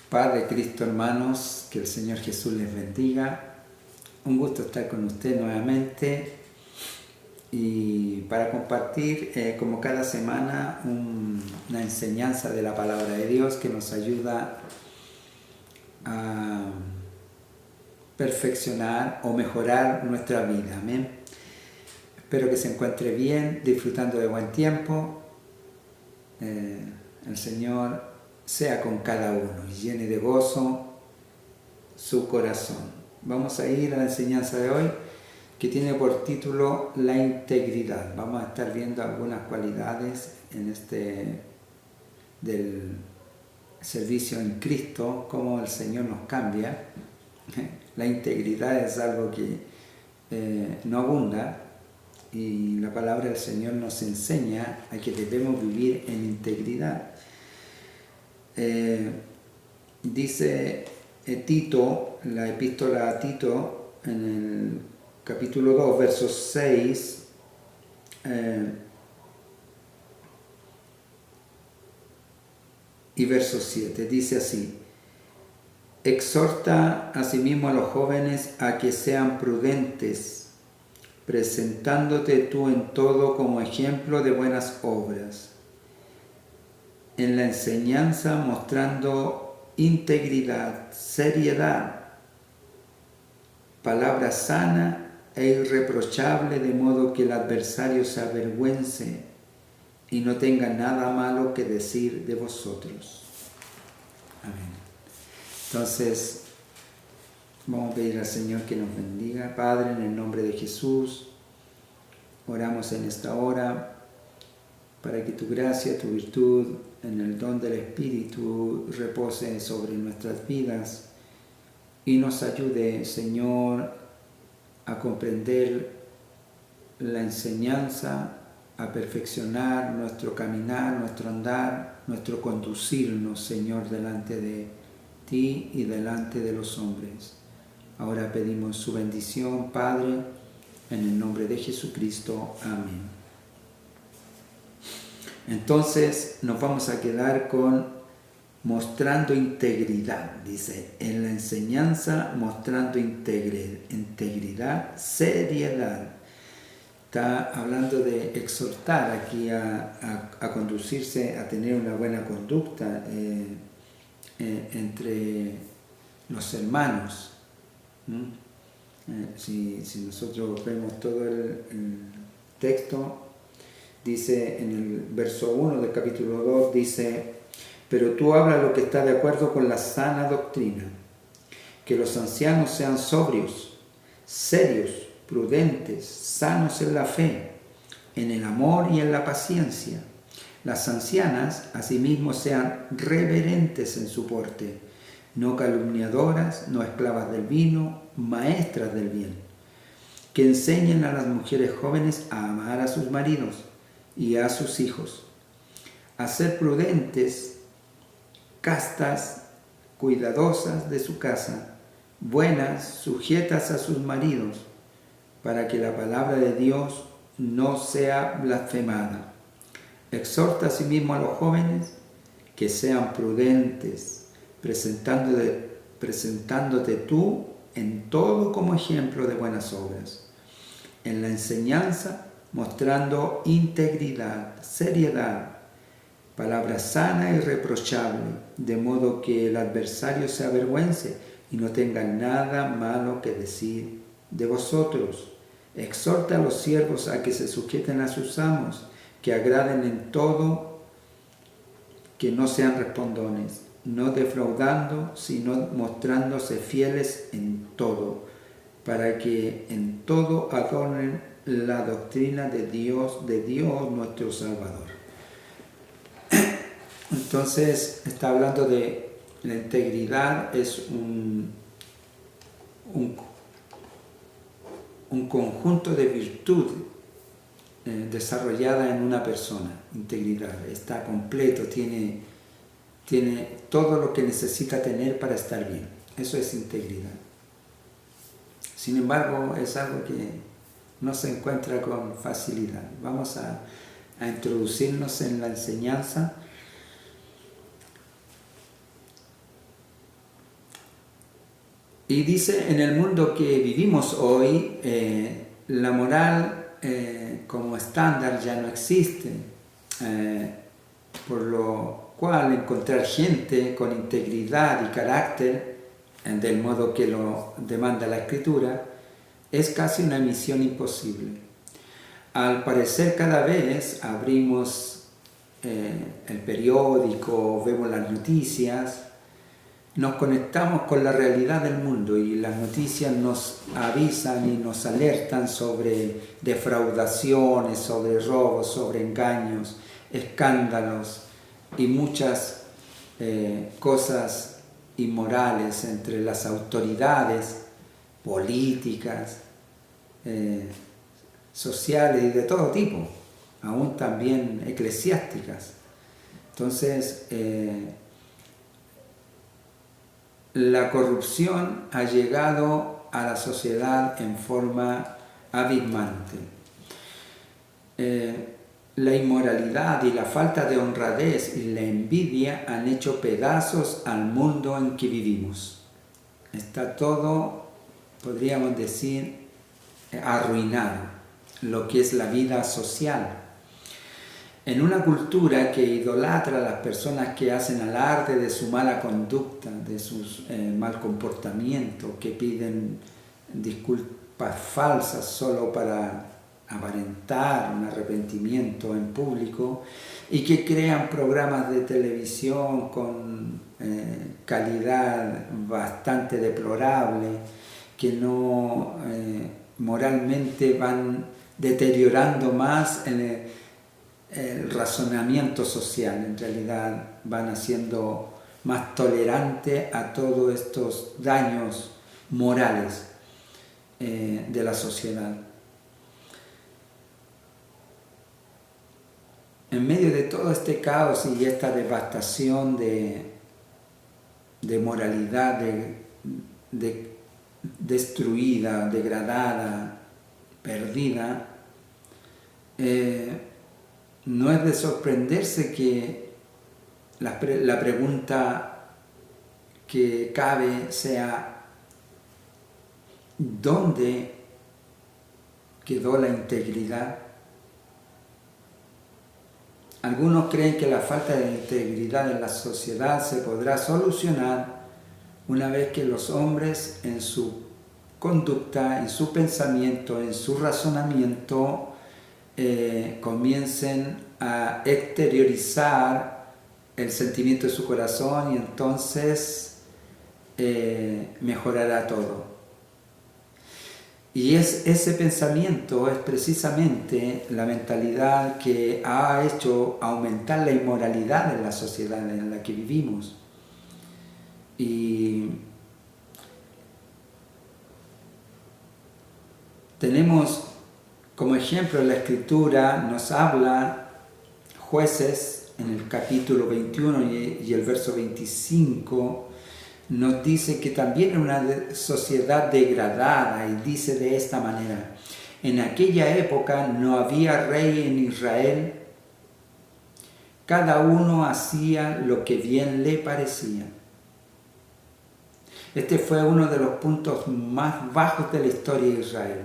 Paz de Cristo, hermanos, que el Señor Jesús les bendiga. Un gusto estar con usted nuevamente y para compartir como cada semana una enseñanza de la palabra de Dios que nos ayuda a perfeccionar o mejorar nuestra vida. Amén. Espero que se encuentre bien, disfrutando de buen tiempo. El Señor sea con cada uno y llene de gozo su corazón. Vamos a ir a la enseñanza de hoy, que tiene por título La integridad. Vamos a estar viendo algunas cualidades en del servicio en Cristo, cómo el Señor nos cambia. La integridad es algo que no abunda, y la palabra del Señor nos enseña a que debemos vivir en integridad. Dice Tito, la epístola a Tito, en el capítulo 2, versos 6 y verso 7, dice así: exhorta asimismo a los jóvenes a que sean prudentes, presentándote tú en todo como ejemplo de buenas obras, en la enseñanza mostrando integridad, seriedad, palabra sana e irreprochable, de modo que el adversario se avergüence y no tenga nada malo que decir de vosotros. Amén. Entonces, vamos a pedir al Señor que nos bendiga. Padre, en el nombre de Jesús, oramos en esta hora para que tu gracia, tu virtud, en el don del Espíritu repose sobre nuestras vidas y nos ayude, Señor, a comprender la enseñanza, a perfeccionar nuestro caminar, nuestro andar, nuestro conducirnos, Señor, delante de ti y delante de los hombres. Ahora pedimos su bendición, Padre, en el nombre de Jesucristo. Amén. Entonces nos vamos a quedar con mostrando integridad. Dice, en la enseñanza mostrando integridad, seriedad. Está hablando de exhortar aquí a conducirse, a tener una buena conducta entre los hermanos. Si nosotros vemos todo el texto, dice en el verso 1 del capítulo 2, dice: pero tú habla lo que está de acuerdo con la sana doctrina, que los ancianos sean sobrios, serios, prudentes, sanos en la fe, en el amor y en la paciencia. Las ancianas asimismo sean reverentes en su porte, no calumniadoras, no esclavas del vino, maestras del bien, que enseñen a las mujeres jóvenes a amar a sus maridos y a sus hijos, a ser prudentes, castas, cuidadosas de su casa, buenas, sujetas a sus maridos, para que la palabra de Dios no sea blasfemada. Exhorta asimismo a los jóvenes que sean prudentes, presentándote tú en todo como ejemplo de buenas obras, en la enseñanza mostrando integridad, seriedad, palabra sana y irreprochable, de modo que el adversario se avergüence y no tenga nada malo que decir de vosotros. Exhorta a los siervos a que se sujeten a sus amos, que agraden en todo, que no sean respondones, no defraudando, sino mostrándose fieles en todo, para que en todo adornen la doctrina de Dios nuestro Salvador. Entonces está hablando de la integridad. Es un conjunto de virtud desarrollada en una persona. Integridad, está completo, tiene todo lo que necesita tener para estar bien. Eso es integridad. Sin embargo, es algo que no se encuentra con facilidad. Vamos a introducirnos en la enseñanza Y dice, en el mundo que vivimos hoy, la moral como estándar ya no existe, por lo cual encontrar gente con integridad y carácter, del modo que lo demanda la Escritura, es casi una misión imposible. Al parecer, cada vez abrimos el periódico, vemos las noticias, nos conectamos con la realidad del mundo y las noticias nos avisan y nos alertan sobre defraudaciones, sobre robos, sobre engaños, escándalos y muchas cosas inmorales entre las autoridades políticas, sociales y de todo tipo, aún también eclesiásticas. Entonces, la corrupción ha llegado a la sociedad en forma abismante. La inmoralidad y la falta de honradez y la envidia han hecho pedazos al mundo en que vivimos. Está todo, podríamos decir, arruinado, lo que es la vida social. En una cultura que idolatra a las personas que hacen alarde de su mala conducta, de su mal comportamiento, que piden disculpas falsas solo para aparentar un arrepentimiento en público y que crean programas de televisión con calidad bastante deplorable, que no moralmente van deteriorando más el razonamiento social, en realidad van haciendo más tolerante a todos estos daños morales de la sociedad. En medio de todo este caos y esta devastación de moralidad destruida, degradada, perdida, no es de sorprenderse que la pregunta que cabe sea: ¿dónde quedó la integridad? Algunos creen que la falta de integridad en la sociedad se podrá solucionar una vez que los hombres en su conducta, en su pensamiento, en su razonamiento, comiencen a exteriorizar el sentimiento de su corazón y entonces mejorará todo. Y ese pensamiento es precisamente la mentalidad que ha hecho aumentar la inmoralidad en la sociedad en la que vivimos. Y tenemos como ejemplo en la Escritura, nos habla Jueces en el capítulo 21 y el verso 25, nos dice que también era una sociedad degradada y dice de esta manera: en aquella época no había rey en Israel, cada uno hacía lo que bien le parecía. Este fue uno de los puntos más bajos de la historia de Israel.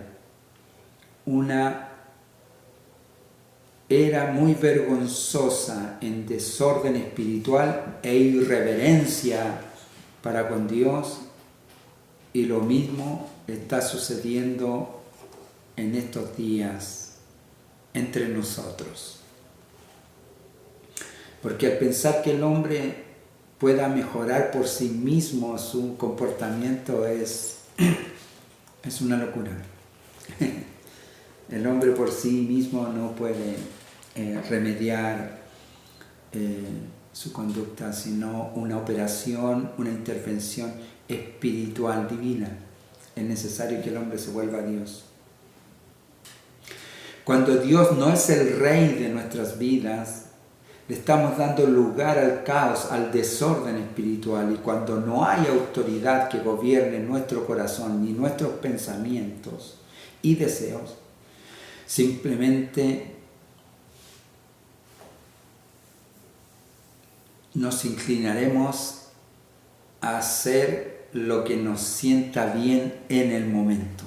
Una era muy vergonzosa en desorden espiritual e irreverencia para con Dios, y lo mismo está sucediendo en estos días entre nosotros. Porque al pensar que el hombre pueda mejorar por sí mismo su comportamiento es una locura. El hombre por sí mismo no puede remediar su conducta, sino una operación, una intervención espiritual divina. Es necesario que el hombre se vuelva a Dios. Cuando Dios no es el rey de nuestras vidas, le estamos dando lugar al caos, al desorden espiritual, y cuando no hay autoridad que gobierne nuestro corazón ni nuestros pensamientos y deseos, simplemente nos inclinaremos a hacer lo que nos sienta bien en el momento.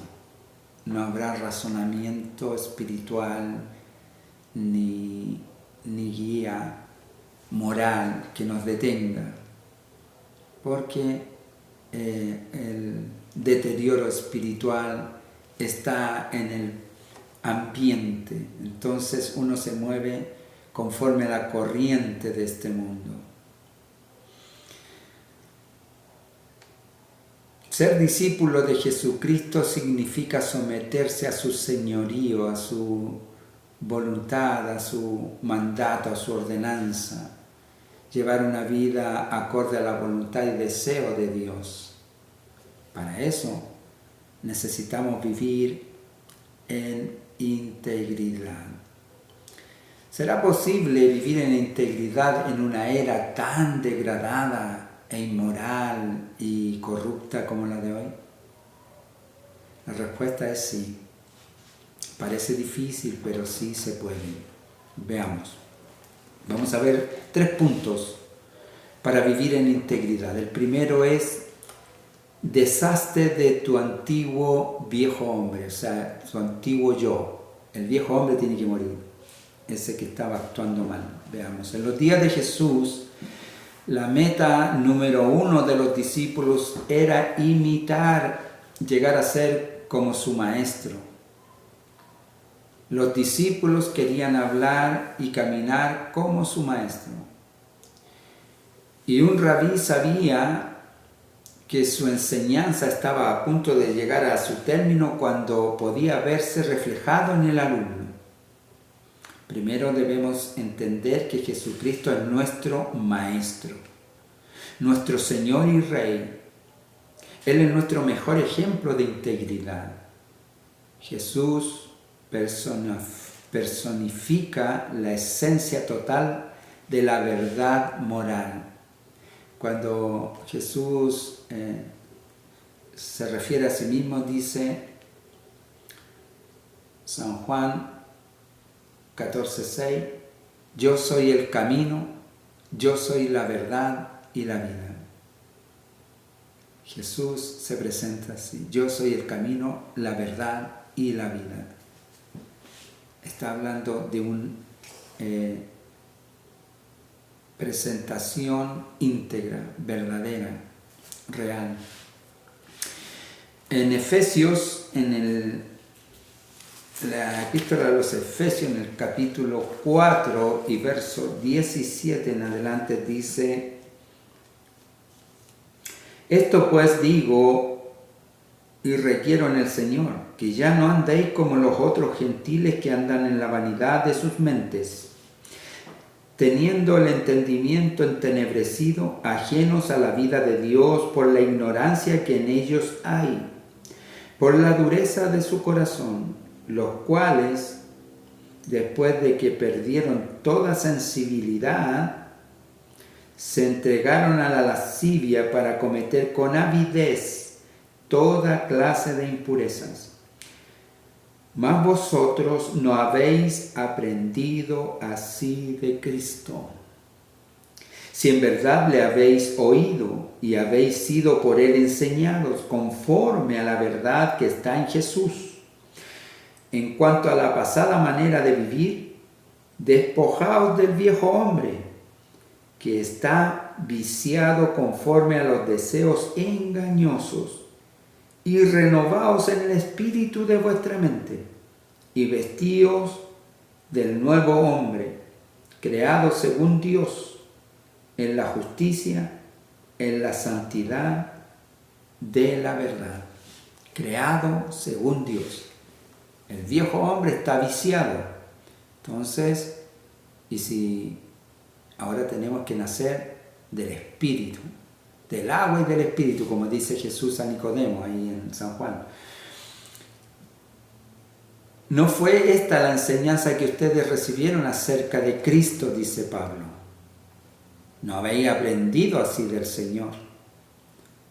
No habrá razonamiento espiritual ni guía moral que nos detenga, porque el deterioro espiritual está en el ambiente. Entonces uno se mueve conforme a la corriente de este mundo. Ser discípulo de Jesucristo significa someterse a su señorío, a su voluntad, a su mandato, a su ordenanza. Llevar una vida acorde a la voluntad y deseo de Dios. Para eso necesitamos vivir en integridad. ¿Será posible vivir en integridad en una era tan degradada e inmoral y corrupta como la de hoy? La respuesta es sí. Parece difícil, pero sí se puede. Veamos. Vamos a ver 3 puntos para vivir en integridad. El primero es: deshazte de tu antiguo viejo hombre, o sea, su antiguo yo. El viejo hombre tiene que morir, ese que estaba actuando mal. Veamos, en los días de Jesús, la meta número 1 de los discípulos era imitar, llegar a ser como su maestro. Los discípulos querían hablar y caminar como su maestro. Y un rabí sabía que su enseñanza estaba a punto de llegar a su término cuando podía verse reflejado en el alumno. Primero debemos entender que Jesucristo es nuestro Maestro, nuestro Señor y Rey. Él es nuestro mejor ejemplo de integridad. Jesús personifica la esencia total de la verdad moral. Cuando Jesús se refiere a sí mismo, dice San Juan 14:6, yo soy el camino, yo soy la verdad y la vida. Jesús se presenta así: yo soy el camino, la verdad y la vida. Está hablando de una presentación íntegra, verdadera, real. En Efesios, en la epístola de los Efesios, en el capítulo 4 y verso 17 en adelante, dice: esto pues digo y requiero en el Señor, que ya no andéis como los otros gentiles que andan en la vanidad de sus mentes, teniendo el entendimiento entenebrecido, ajenos a la vida de Dios por la ignorancia que en ellos hay, por la dureza de su corazón, los cuales, después de que perdieron toda sensibilidad, se entregaron a la lascivia para cometer con avidez toda clase de impurezas. Mas vosotros no habéis aprendido así de Cristo. Si en verdad le habéis oído y habéis sido por él enseñados conforme a la verdad que está en Jesús. En cuanto a la pasada manera de vivir, despojaos del viejo hombre, que está viciado conforme a los deseos engañosos, y renovaos en el espíritu de vuestra mente, y vestíos del nuevo hombre, creado según Dios, en la justicia, en la santidad de la verdad. Creado según Dios. El viejo hombre está viciado. Entonces, y si ahora tenemos que nacer del espíritu, del agua y del espíritu, como dice Jesús a Nicodemo ahí en San Juan. ¿No fue esta la enseñanza que ustedes recibieron acerca de Cristo?, dice Pablo. ¿No habéis aprendido así del Señor?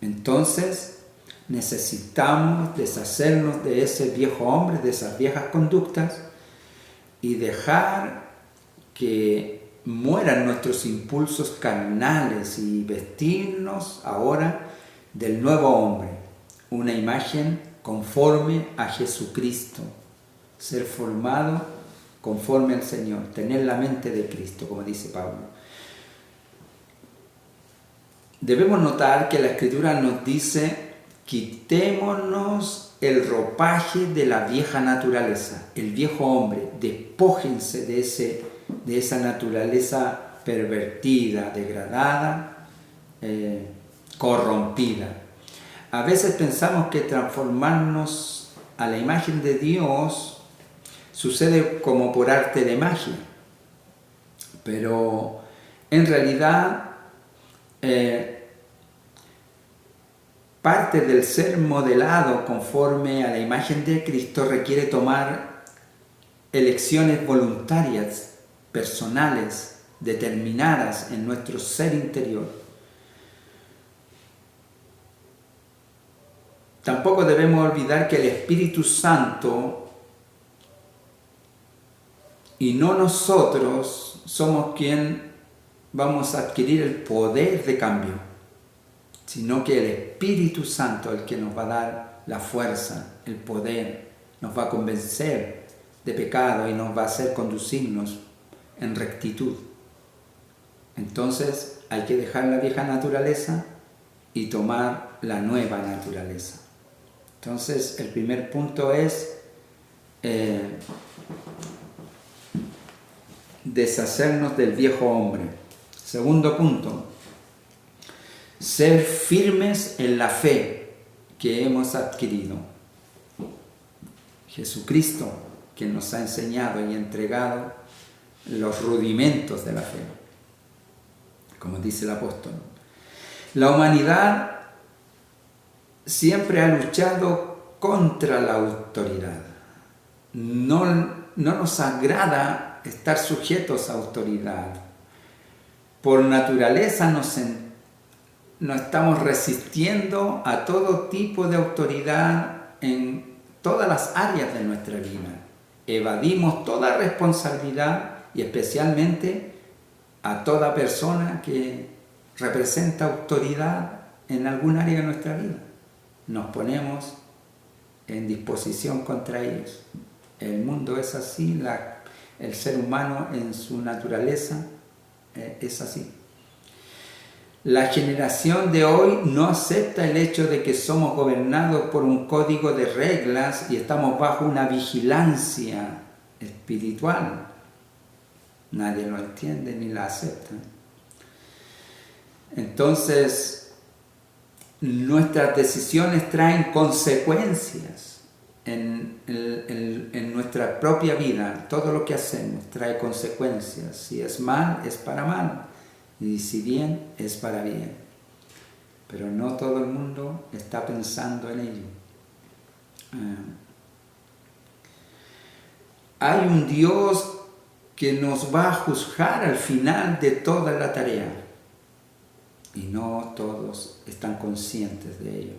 Entonces, necesitamos deshacernos de ese viejo hombre, de esas viejas conductas, y dejar que mueran nuestros impulsos carnales y vestirnos ahora del nuevo hombre, una imagen conforme a Jesucristo, ser formado conforme al Señor, tener la mente de Cristo, como dice Pablo. Debemos notar que la Escritura nos dice: quitémonos el ropaje de la vieja naturaleza, el viejo hombre, despójense de esa naturaleza pervertida, degradada, corrompida. A veces pensamos que transformarnos a la imagen de Dios sucede como por arte de magia, pero en realidad parte del ser modelado conforme a la imagen de Cristo requiere tomar elecciones voluntarias, personales, determinadas en nuestro ser interior. Tampoco debemos olvidar que el Espíritu Santo y no nosotros somos quien vamos a adquirir el poder de cambio, sino que el Espíritu Santo es el que nos va a dar la fuerza, el poder, nos va a convencer de pecado y nos va a hacer conducirnos en rectitud. Entonces hay que dejar la vieja naturaleza y tomar la nueva naturaleza. Entonces el primer punto es deshacernos del viejo hombre. Segundo punto, ser firmes en la fe que hemos adquirido. Jesucristo, que nos ha enseñado y entregado los rudimentos de la fe, como dice el apóstol. La humanidad siempre ha luchado contra la autoridad. No nos agrada estar sujetos a autoridad. Por naturaleza nos estamos resistiendo a todo tipo de autoridad en todas las áreas de nuestra vida. Evadimos toda responsabilidad y especialmente a toda persona que representa autoridad en algún área de nuestra vida. Nos ponemos en disposición contra ellos. El mundo es así, el ser humano en su naturaleza es así. La generación de hoy no acepta el hecho de que somos gobernados por un código de reglas y estamos bajo una vigilancia espiritual. Nadie lo entiende ni la acepta. Entonces, nuestras decisiones traen consecuencias en nuestra propia vida. Todo lo que hacemos trae consecuencias. Si es mal, es para mal. Y si bien, es para bien. Pero no todo el mundo está pensando en ello. Hay un Dios que nos va a juzgar al final de toda la tarea. Y no todos están conscientes de ello.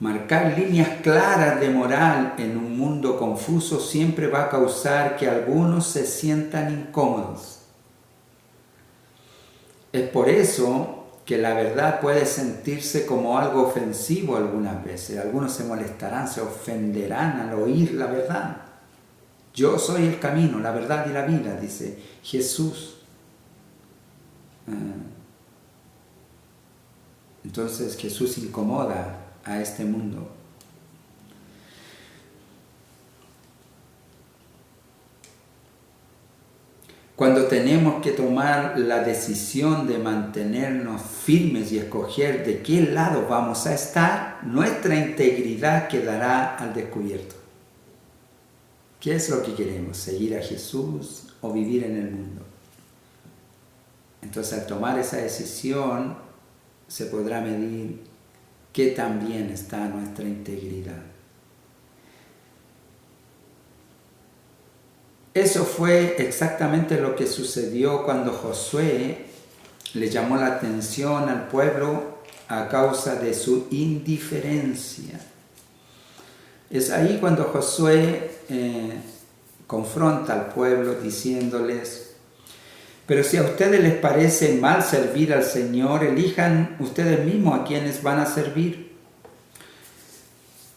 Marcar líneas claras de moral en un mundo confuso siempre va a causar que algunos se sientan incómodos. Es por eso que la verdad puede sentirse como algo ofensivo algunas veces. Algunos se molestarán, se ofenderán al oír la verdad. Yo soy el camino, la verdad y la vida, dice Jesús. Entonces Jesús incomoda a este mundo. Cuando tenemos que tomar la decisión de mantenernos firmes y escoger de qué lado vamos a estar, nuestra integridad quedará al descubierto. ¿Qué es lo que queremos? ¿Seguir a Jesús o vivir en el mundo? Entonces, al tomar esa decisión, se podrá medir qué tan bien está nuestra integridad. Eso fue exactamente lo que sucedió cuando Josué le llamó la atención al pueblo a causa de su indiferencia. Es ahí cuando Josué confronta al pueblo diciéndoles: Pero si a ustedes les parece mal servir al Señor, elijan ustedes mismos a quienes van a servir.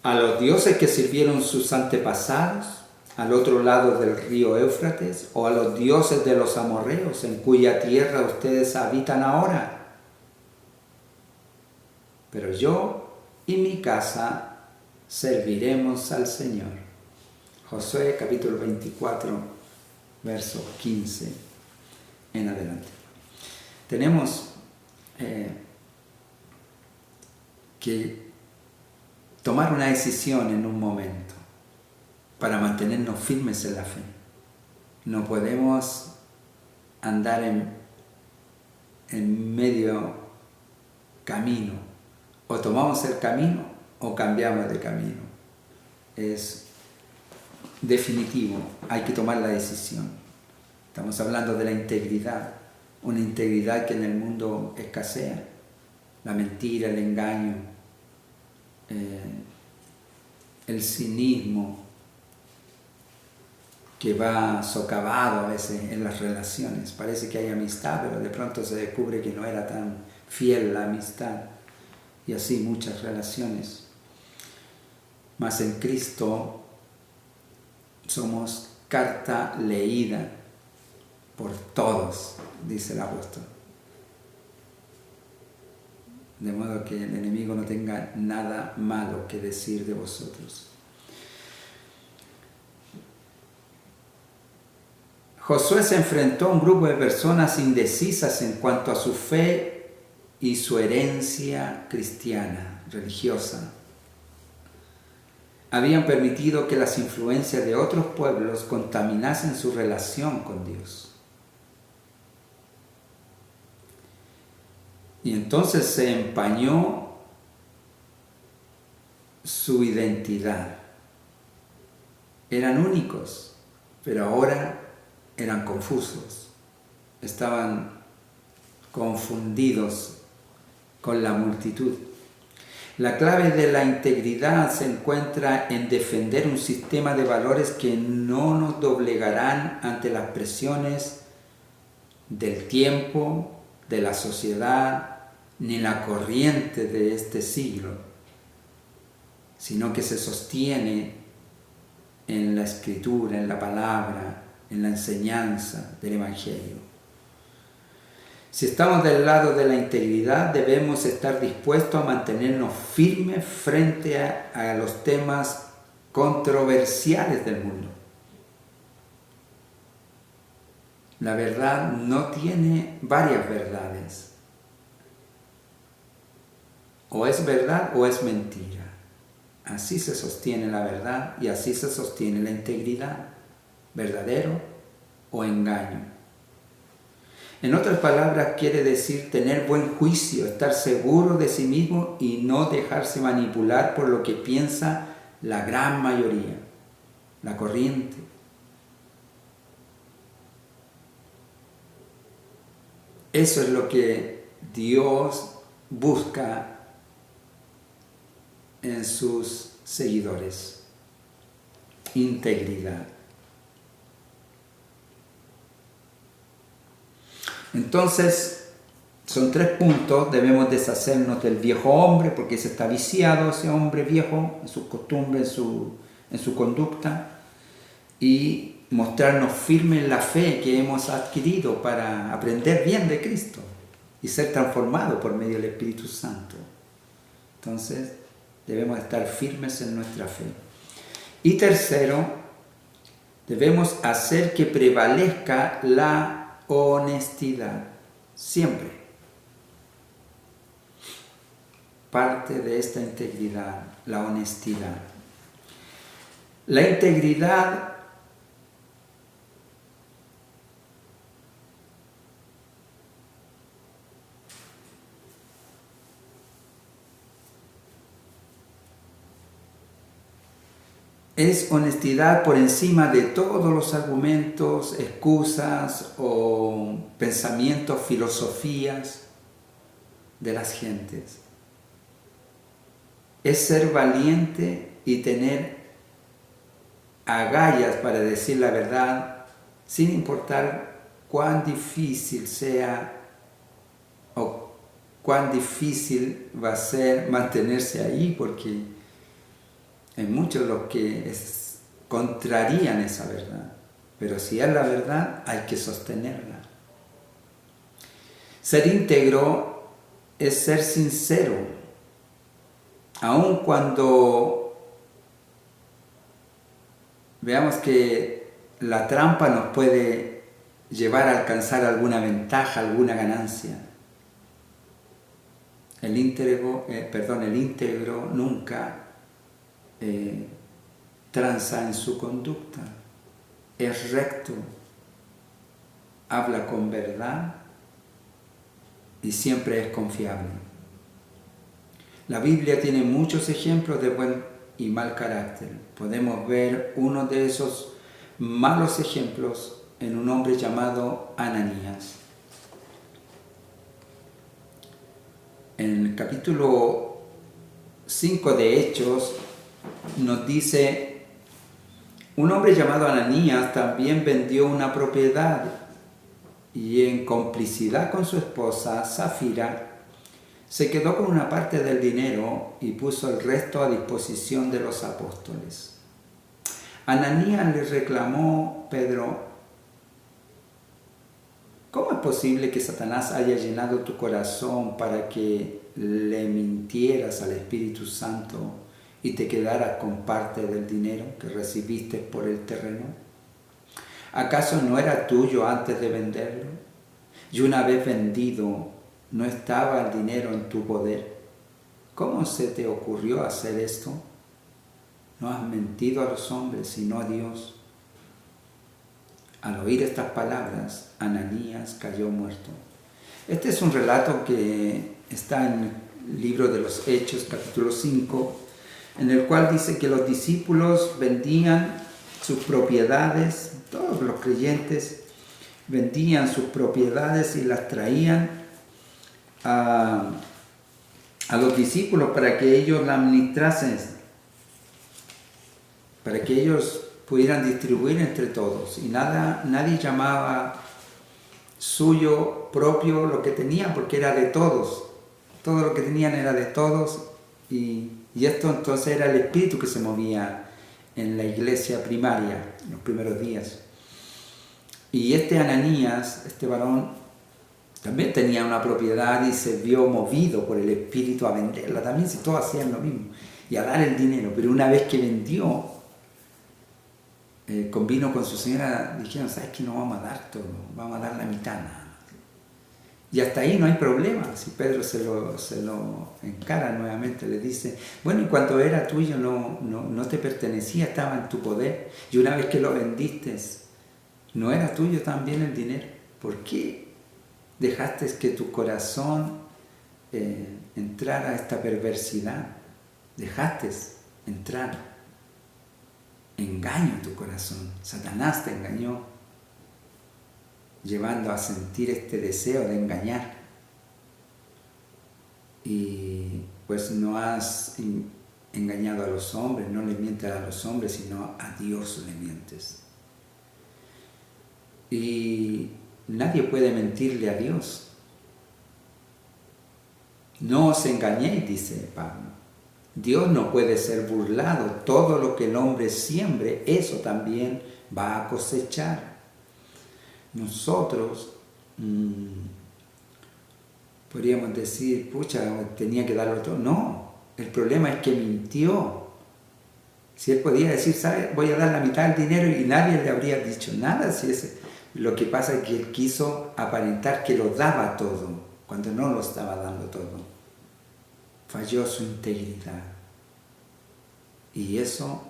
A los dioses que sirvieron sus antepasados, al otro lado del río Éufrates, o a los dioses de los amorreos, en cuya tierra ustedes habitan ahora. Pero yo y mi casa serviremos al Señor. Josué capítulo 24, verso 15 en adelante. Tenemos que tomar una decisión en un momento para mantenernos firmes en la fe. No podemos andar en medio camino. O tomamos el camino o cambiamos de camino. Es definitivo, hay que tomar la decisión. Estamos hablando de la integridad, una integridad que en el mundo escasea. La mentira, el engaño, el cinismo que va socavado a veces en las relaciones. Parece que hay amistad, pero de pronto se descubre que no era tan fiel la amistad. Y así muchas relaciones. Mas en Cristo somos carta leída por todos, dice el apóstol. De modo que el enemigo no tenga nada malo que decir de vosotros. Josué se enfrentó a un grupo de personas indecisas en cuanto a su fe y su herencia cristiana, religiosa. Habían permitido que las influencias de otros pueblos contaminasen su relación con Dios. Y entonces se empañó su identidad. Eran únicos, pero ahora eran confusos. Estaban confundidos con la multitud. La clave de la integridad se encuentra en defender un sistema de valores que no nos doblegarán ante las presiones del tiempo, de la sociedad, ni la corriente de este siglo, sino que se sostiene en la escritura, en la palabra, en la enseñanza del Evangelio. Si estamos del lado de la integridad, debemos estar dispuestos a mantenernos firmes frente a los temas controversiales del mundo. La verdad no tiene varias verdades. O es verdad o es mentira. Así se sostiene la verdad y así se sostiene la integridad. Verdadero o engaño. En otras palabras, quiere decir tener buen juicio, estar seguro de sí mismo y no dejarse manipular por lo que piensa la gran mayoría, la corriente. Eso es lo que Dios busca en sus seguidores. Integridad. Entonces, son 3 puntos. Debemos deshacernos del viejo hombre, porque ese está viciado, ese hombre viejo, en sus costumbres, en su conducta, y mostrarnos firmes en la fe que hemos adquirido para aprender bien de Cristo y ser transformados por medio del Espíritu Santo. Entonces, debemos estar firmes en nuestra fe. Y tercero, debemos hacer que prevalezca la honestidad, siempre. Parte de esta integridad, la honestidad. La integridad es honestidad por encima de todos los argumentos, excusas o pensamientos, filosofías de las gentes. Es ser valiente y tener agallas para decir la verdad sin importar cuán difícil sea o cuán difícil va a ser mantenerse ahí, porque hay muchos los que contrarían esa verdad. Pero si es la verdad, hay que sostenerla. Ser íntegro es ser sincero, aun cuando veamos que la trampa nos puede llevar a alcanzar alguna ventaja, alguna ganancia. El íntegro nunca tranza en su conducta, es recto, habla con verdad y siempre es confiable. La Biblia tiene muchos ejemplos de buen y mal carácter. Podemos ver uno de esos malos ejemplos en un hombre llamado Ananías. En el capítulo 5 de Hechos nos dice: un hombre llamado Ananías también vendió una propiedad y en complicidad con su esposa Safira se quedó con una parte del dinero y puso el resto a disposición de los apóstoles. Ananías le reclamó: Pedro, ¿cómo es posible que Satanás haya llenado tu corazón para que le mintieras al Espíritu Santo y te quedaras con parte del dinero que recibiste por el terreno? ¿Acaso no era tuyo antes de venderlo? Y una vez vendido, ¿no estaba el dinero en tu poder? ¿Cómo se te ocurrió hacer esto? No has mentido a los hombres, sino a Dios. Al oír estas palabras, Ananías cayó muerto. Este es un relato que está en el libro de los Hechos, capítulo 5, en el cual dice que los discípulos vendían sus propiedades, todos los creyentes vendían sus propiedades y las traían a los discípulos para que ellos la administrasen, para que ellos pudieran distribuir entre todos, y nadie llamaba suyo propio lo que tenían, porque era de todos. Todo lo que tenían era de todos, y esto entonces era el espíritu que se movía en la iglesia primaria en los primeros días. Y este Ananías, este varón, también tenía una propiedad y se vio movido por el espíritu a venderla también, si todos hacían lo mismo, y a dar el dinero. Pero una vez que vendió, convino con su señora, dijeron: ¿sabes qué? No vamos a dar todo, vamos a dar la mitad nada más. Y hasta ahí no hay problema. Si Pedro se lo encara nuevamente, le dice: bueno, y cuando era tuyo no te pertenecía, estaba en tu poder, y una vez que lo vendiste, ¿no era tuyo también el dinero? ¿Por qué dejaste que tu corazón entrara a esta perversidad? Dejaste entrar engaño en tu corazón. Satanás te engañó, llevando a sentir este deseo de engañar. Y pues no has engañado a los hombres, no le mientes a los hombres, sino a Dios le mientes. Y nadie puede mentirle a Dios. No os engañéis, dice Pablo. Dios no puede ser burlado. Todo lo que el hombre siembre, eso también va a cosechar. Nosotros podríamos decir: pucha, tenía que darlo todo. No, el problema es que mintió. Si él podía decir: ¿sabes? Voy a dar la mitad del dinero, y nadie le habría dicho nada. Lo que pasa es que él quiso aparentar que lo daba todo, cuando no lo estaba dando todo. Falló su integridad. Y eso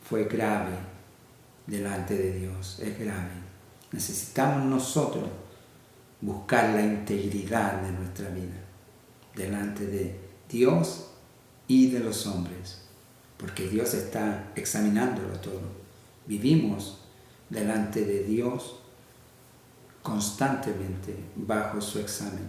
fue grave delante de Dios, es grave. Necesitamos nosotros buscar la integridad de nuestra vida delante de Dios y de los hombres, porque Dios está examinándolo todo. Vivimos delante de Dios constantemente bajo su examen.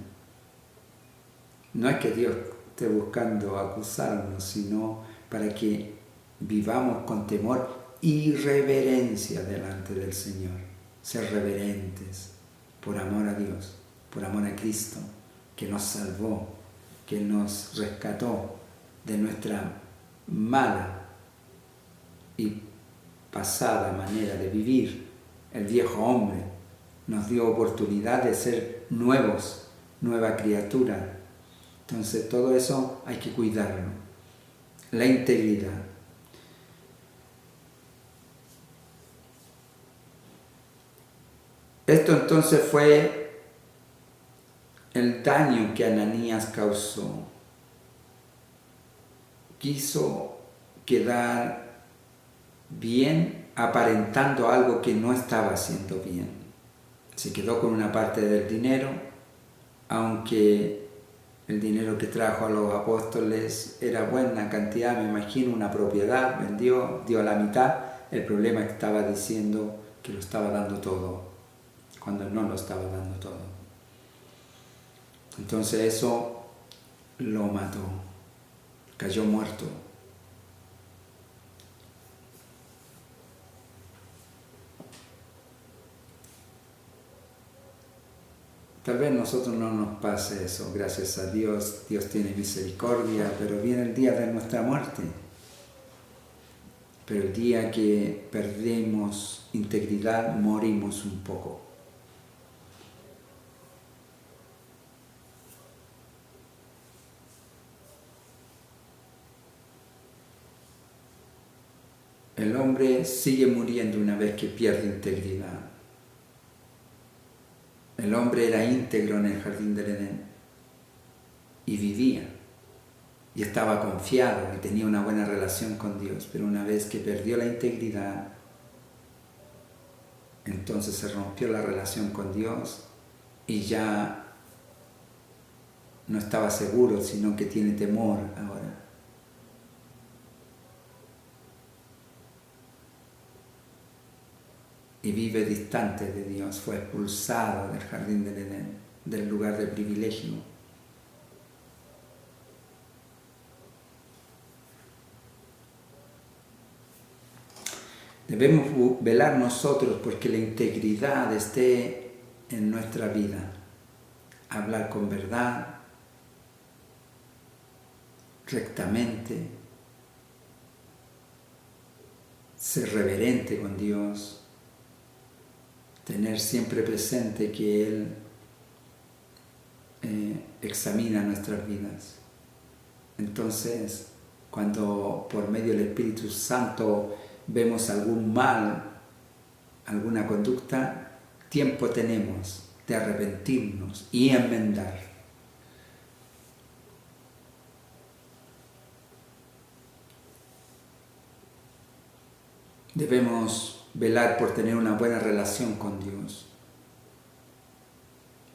No es que Dios esté buscando acusarnos, sino para que vivamos con temor y reverencia delante del Señor. Ser reverentes, por amor a Dios, por amor a Cristo, que nos salvó, que nos rescató de nuestra mala y pasada manera de vivir, el viejo hombre, nos dio oportunidad de ser nuevos, nueva criatura. Entonces todo eso hay que cuidarlo. La integridad. Esto entonces fue el daño que Ananías causó. Quiso quedar bien aparentando algo que no estaba haciendo bien. Se quedó con una parte del dinero, aunque el dinero que trajo a los apóstoles era buena cantidad, me imagino, una propiedad, vendió, dio la mitad. El problema es que estaba diciendo que lo estaba dando todo, cuando no lo estaba dando todo. Entonces eso lo mató, cayó muerto. Tal vez a nosotros no nos pase eso, gracias a Dios, Dios tiene misericordia, pero viene el día de nuestra muerte. Pero el día que perdemos integridad, morimos un poco. El hombre sigue muriendo una vez que pierde integridad. El hombre era íntegro en el jardín del Edén y vivía y estaba confiado y tenía una buena relación con Dios, pero una vez que perdió la integridad, entonces se rompió la relación con Dios y ya no estaba seguro, sino que tiene temor ahora. Y vive distante de Dios, fue expulsado del jardín del Edén, del lugar de privilegio. Debemos velar nosotros porque la integridad esté en nuestra vida, hablar con verdad, rectamente, ser reverente con Dios, tener siempre presente que Él examina nuestras vidas. Entonces, cuando por medio del Espíritu Santo vemos algún mal, alguna conducta, tiempo tenemos de arrepentirnos y enmendar. Debemos velar por tener una buena relación con Dios.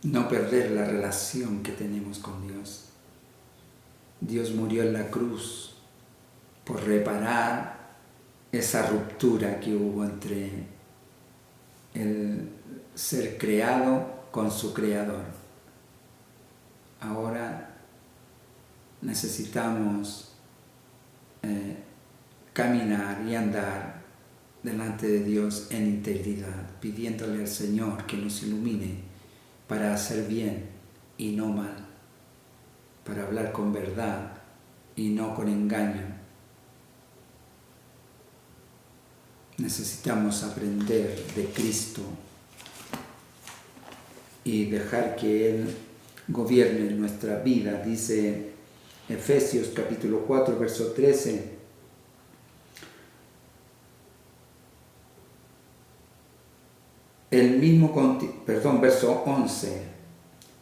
No perder la relación que tenemos con Dios. Dios murió en la cruz por reparar esa ruptura que hubo entre el ser creado con su creador. Ahora necesitamos caminar y andar delante de Dios en integridad, pidiéndole al Señor que nos ilumine para hacer bien y no mal, para hablar con verdad y no con engaño. Necesitamos aprender de Cristo y dejar que Él gobierne nuestra vida. Dice Efesios capítulo 4, verso 13. Verso 11.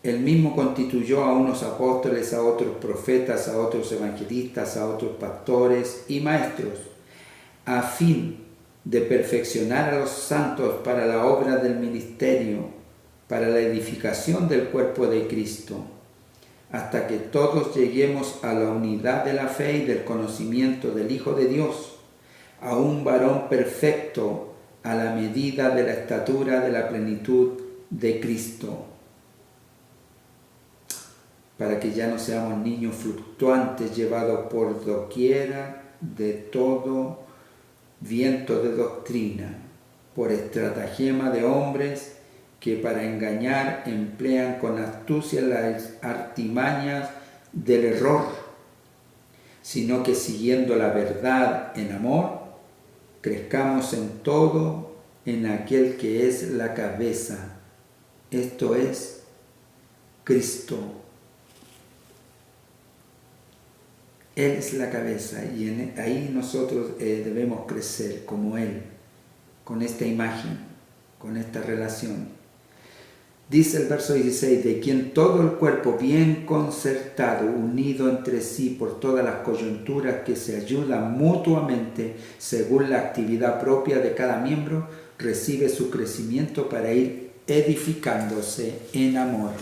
Él mismo constituyó a unos apóstoles, a otros profetas, a otros evangelistas, a otros pastores y maestros, a fin de perfeccionar a los santos para la obra del ministerio, para la edificación del cuerpo de Cristo, hasta que todos lleguemos a la unidad de la fe y del conocimiento del Hijo de Dios, a un varón perfecto, a la medida de la estatura de la plenitud de Cristo, para que ya no seamos niños fluctuantes llevados por doquiera de todo viento de doctrina, por estratagema de hombres que para engañar emplean con astucia las artimañas del error, sino que siguiendo la verdad en amor, crezcamos en todo en aquel que es la cabeza, esto es Cristo. Él es la cabeza y ahí nosotros debemos crecer como Él, con esta imagen, con esta relación. Dice el verso 16, de quien todo el cuerpo bien concertado, unido entre sí por todas las coyunturas que se ayudan mutuamente según la actividad propia de cada miembro, recibe su crecimiento para ir edificándose en amor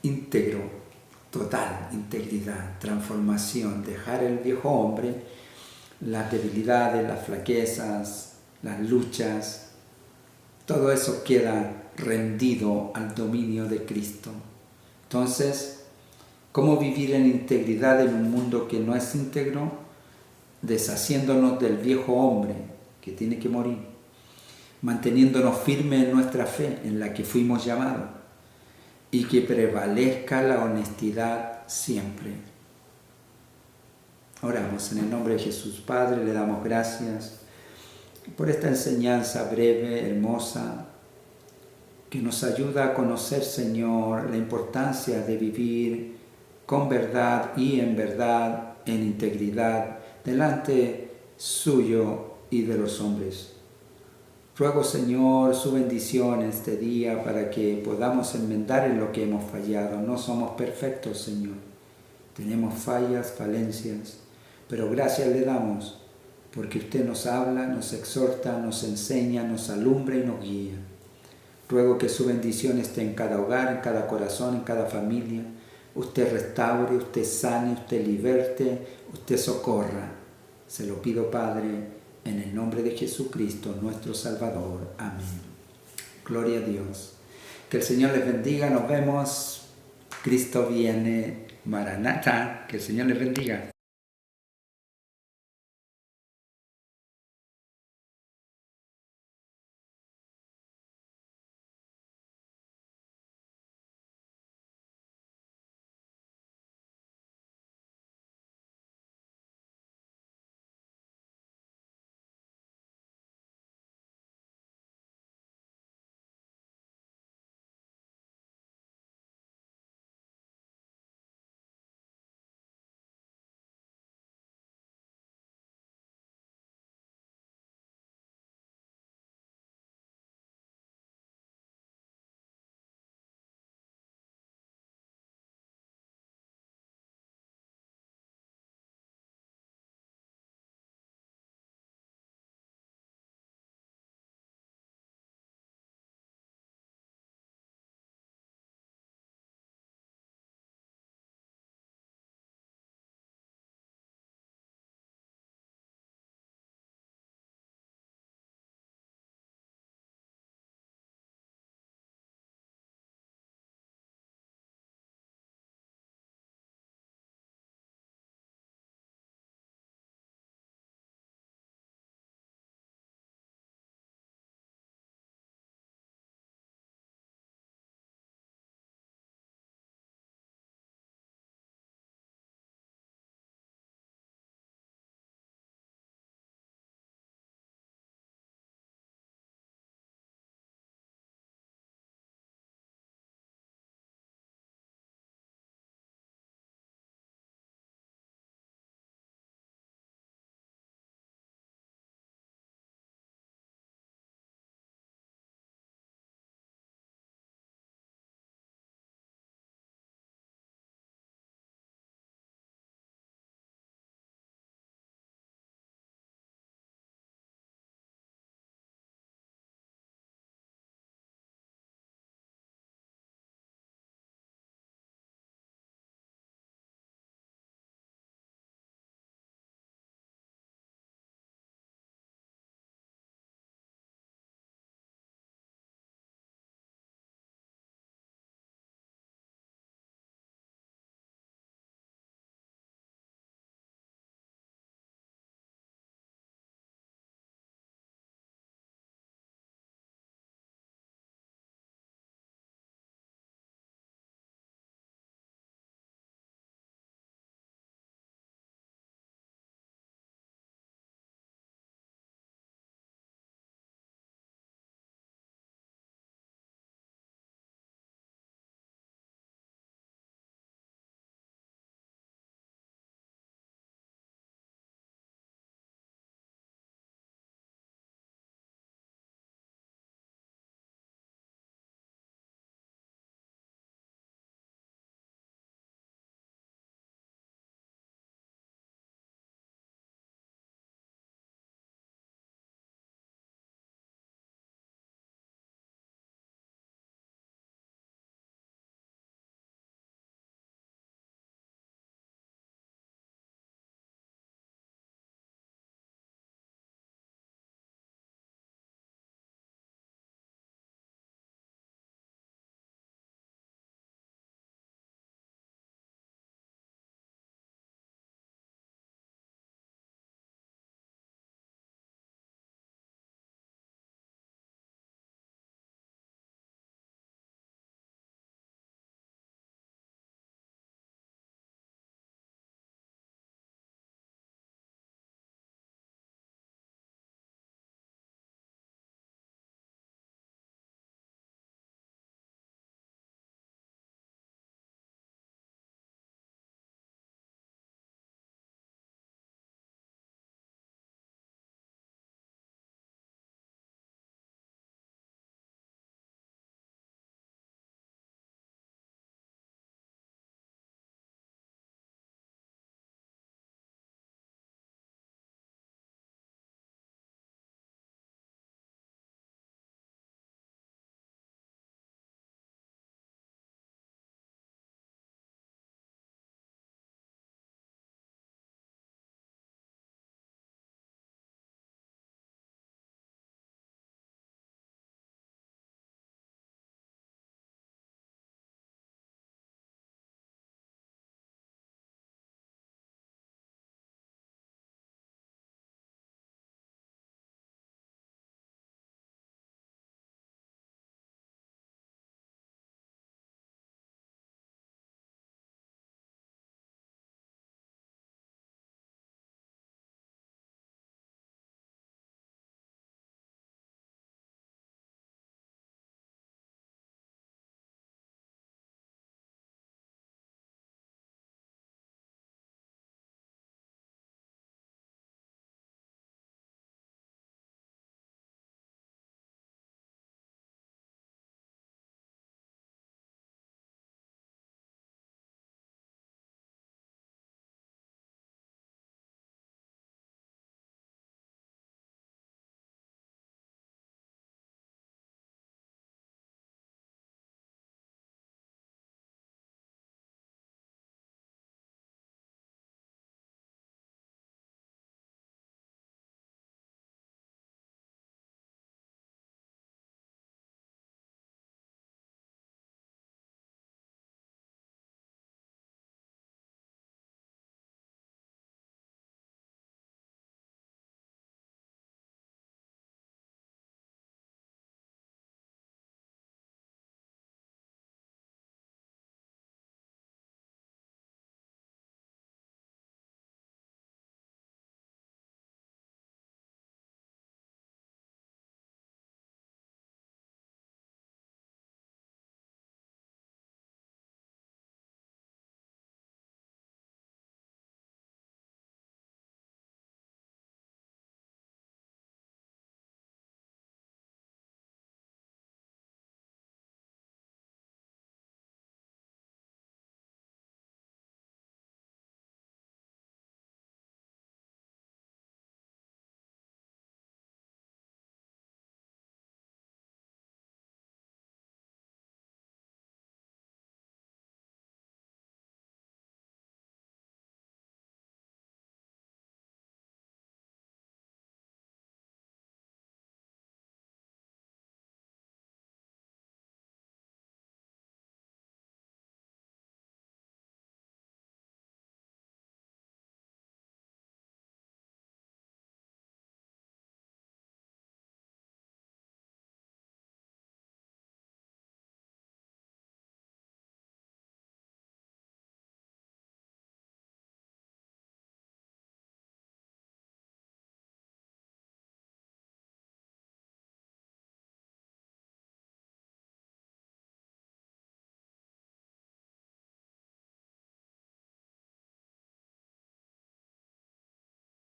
íntegro, total, integridad, transformación, dejar el viejo hombre, las debilidades, las flaquezas, las luchas, todo eso queda rendido al dominio de Cristo. Entonces, ¿cómo vivir en integridad en un mundo que no es íntegro? Deshaciéndonos del viejo hombre que tiene que morir, manteniéndonos firmes en nuestra fe, en la que fuimos llamados, y que prevalezca la honestidad siempre. Oramos en el nombre de Jesús. Padre, le damos gracias por esta enseñanza breve, hermosa, que nos ayuda a conocer, Señor, la importancia de vivir con verdad y en verdad, en integridad, delante suyo y de los hombres. Ruego, Señor, su bendición este día para que podamos enmendar en lo que hemos fallado. No somos perfectos, Señor. Tenemos fallas, falencias, pero gracias le damos porque usted nos habla, nos exhorta, nos enseña, nos alumbra y nos guía. Ruego que su bendición esté en cada hogar, en cada corazón, en cada familia. Usted restaure, usted sane, usted liberte, usted socorra. Se lo pido, Padre, en el nombre de Jesucristo, nuestro Salvador. Amén. Gloria a Dios. Que el Señor les bendiga. Nos vemos. Cristo viene. Maranatha. Que el Señor les bendiga.